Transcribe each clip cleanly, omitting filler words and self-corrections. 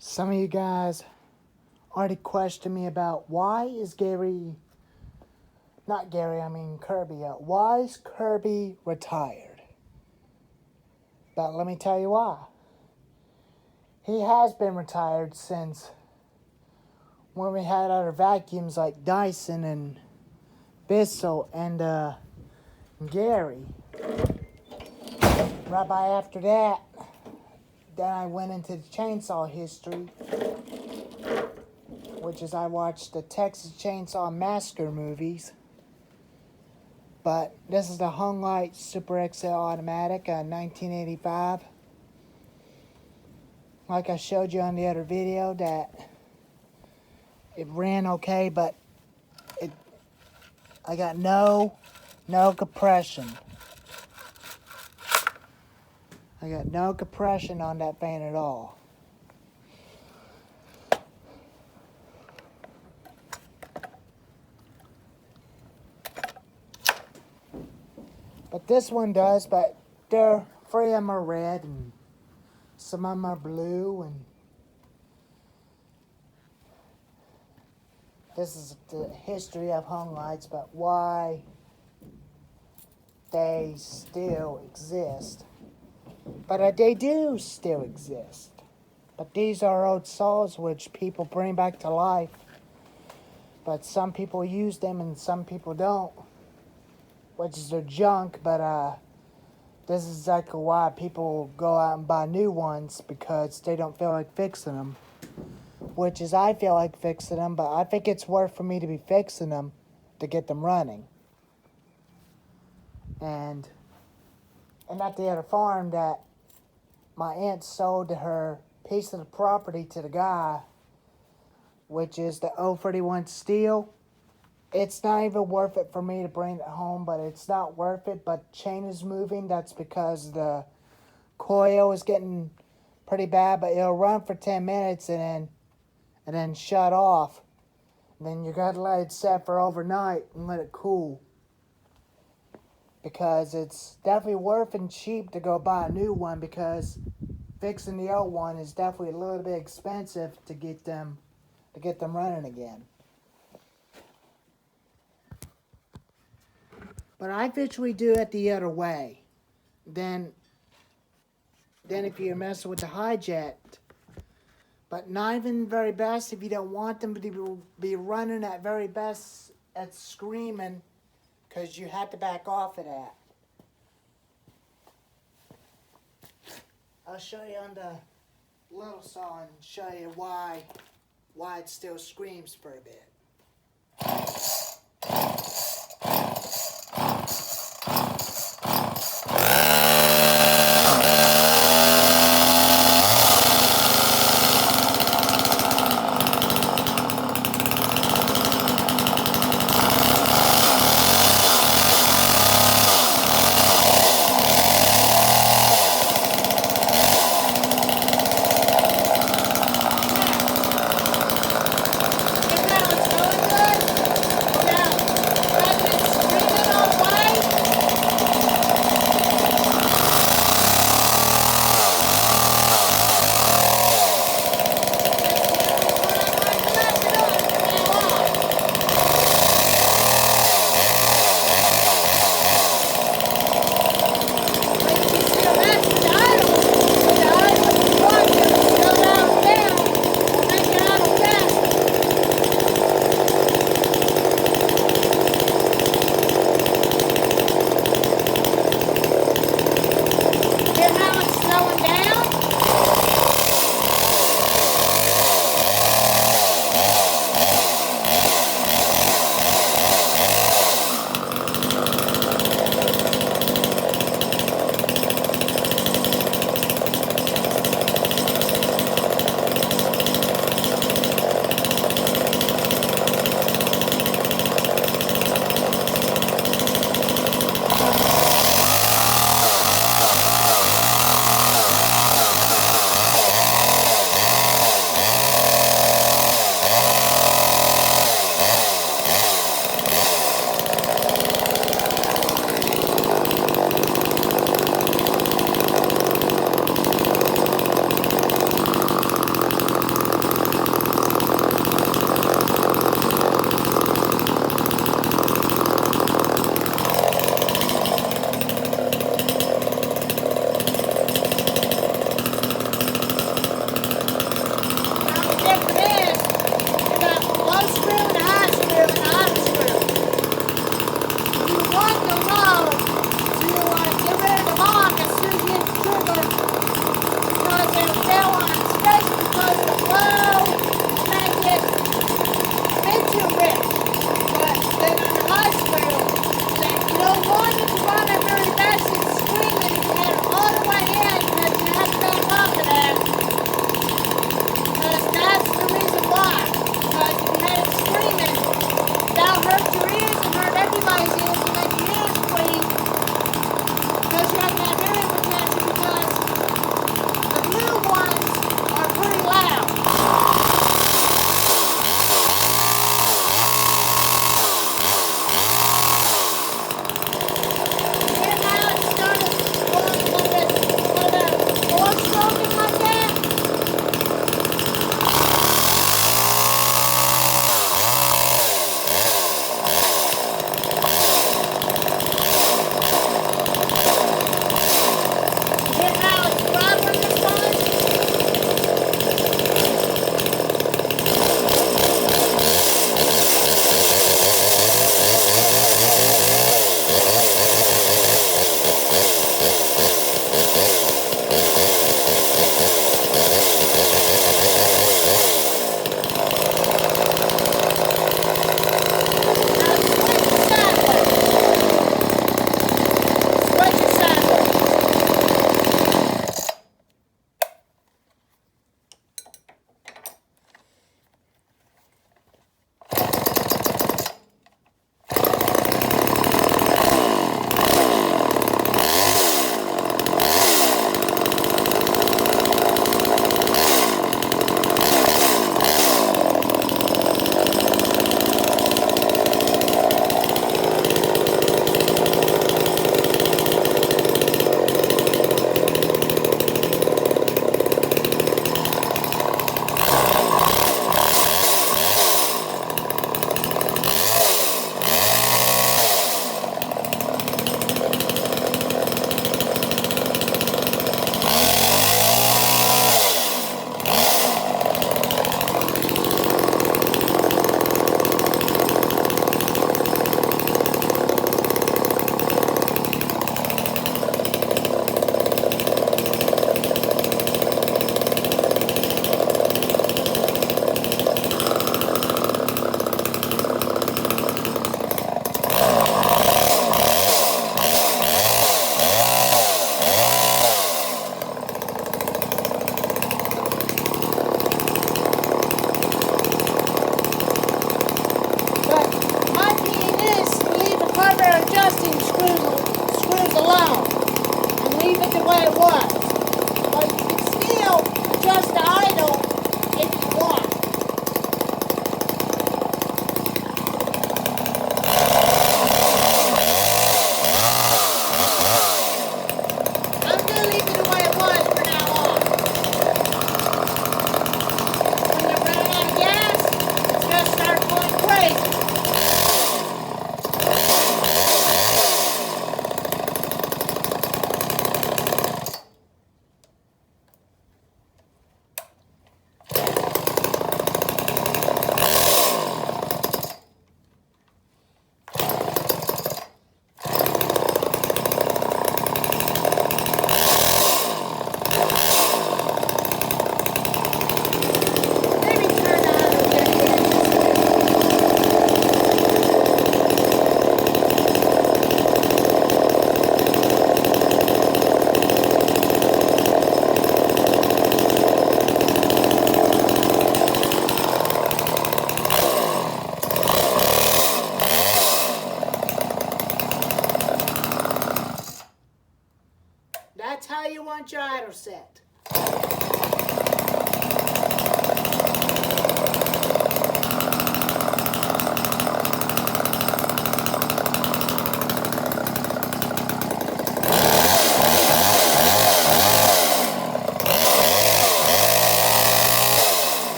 Some of you guys already questioned me about why is Kirby, why is Kirby retired? But let me tell you why. He has been retired since when we had other vacuums like Dyson and Bissell and Gary. Right by after that, then I went into the chainsaw history, which is I watched the Texas Chainsaw Massacre movies. But this is the homelite Super XL automatic, 1985. Like I showed you on the other video, that it ran okay, but I got no compression. I got no compression on that fan at all. But this one does, but three of them are red and some of them are blue, and this is the history of hung lights, but why they still exist. But they do still exist. But these are old saws which people bring back to life. But some people use them and some people don't, which is their junk. But this is exactly why people go out and buy new ones, because they don't feel like fixing them. Which is, I feel like fixing them, but I think it's worth for me to be fixing them to get them running. And at the other farm that my aunt sold her piece of the property to the guy, which is the 031 steel. It's not even worth it for me to bring it home, but it's not worth it. But chain is moving. That's because the coil is getting pretty bad, but it'll run for 10 minutes and then shut off. And then you gotta let it set for overnight and let it cool. Because it's definitely worth and cheap to go buy a new one, because fixing the old one is definitely a little bit expensive to get them running again. But I eventually do it the other way. Then if you're messing with the hijet, but not even very best if you don't want them to be running at very best at screaming, because you have to back off of that. I'll show you on the little saw and show you why it still screams for a bit.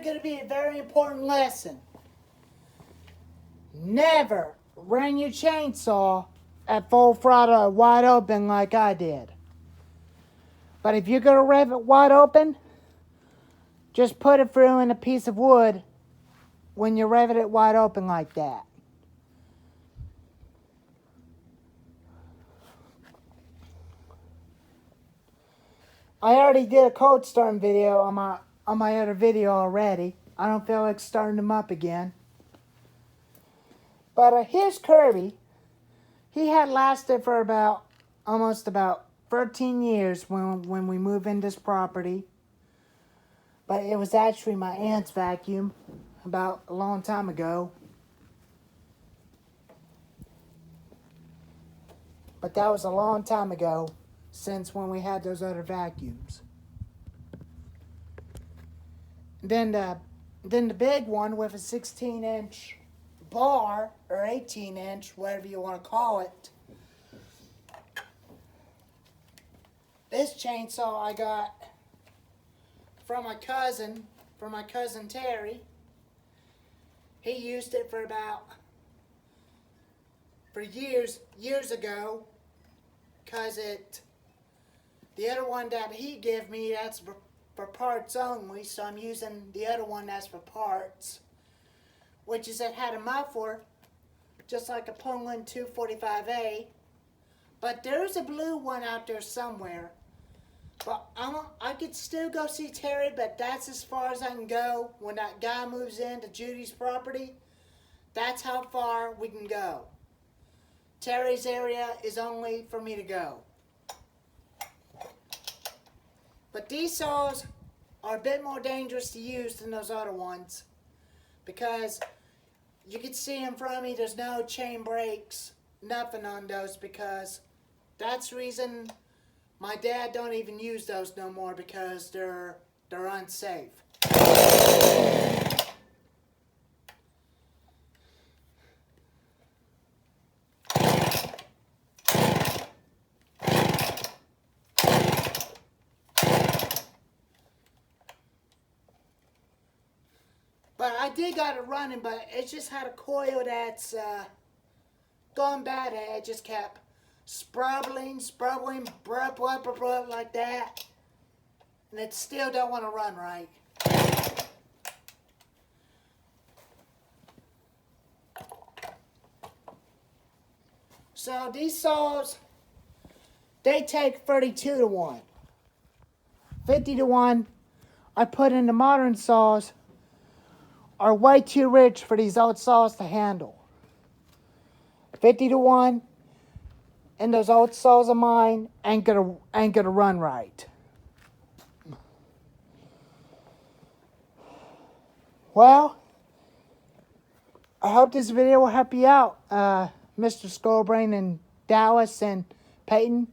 going to be a very important lesson. Never run your chainsaw at full throttle wide open like I did. But if you're going to rev it wide open, just put it through in a piece of wood when you're revving it wide open like that. I already did a cold starting video on my other video already. I don't feel like starting them up again. But here's Kirby. He had lasted for almost about 13 years when we moved in this property. But it was actually my aunt's vacuum about a long time ago. But that was a long time ago since when we had those other vacuums. Then the big one with a 16-inch bar, or 18-inch, whatever you want to call it. This chainsaw I got from my cousin Terry. He used it for years ago, because the other one that he gave me, that's for parts only, so I'm using the other one that's for parts, which is it had a muffler, just like a Poland 245A, but there's a blue one out there somewhere. But I could still go see Terry, but that's as far as I can go. When that guy moves into Judy's property, that's how far we can go. Terry's area is only for me to go. But these saws are a bit more dangerous to use than those other ones, because you can see in front of me there's no chain brakes, nothing on those, because that's the reason my dad don't even use those no more, because they're unsafe. But I did got it running, but it just had a coil that's gone bad. It just kept sprubbling, like that. And it still don't want to run right. So these saws, they take 32 to 1. 50 to 1 I put in the modern saws are way too rich for these old saws to handle. 50 to 1 and those old saws of mine ain't gonna run right. Well, I hope this video will help you out, Mr. Skullbrain and Dallas and Peyton.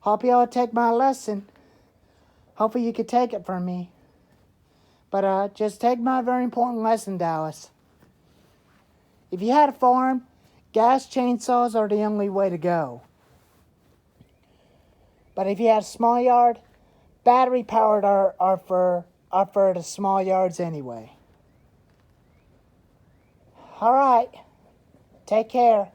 Hope y'all take my lesson. Hopefully you could take it from me. But just take my very important lesson, Dallas. If you had a farm, gas chainsaws are the only way to go. But if you have a small yard, battery powered are for the small yards anyway. All right. Take care.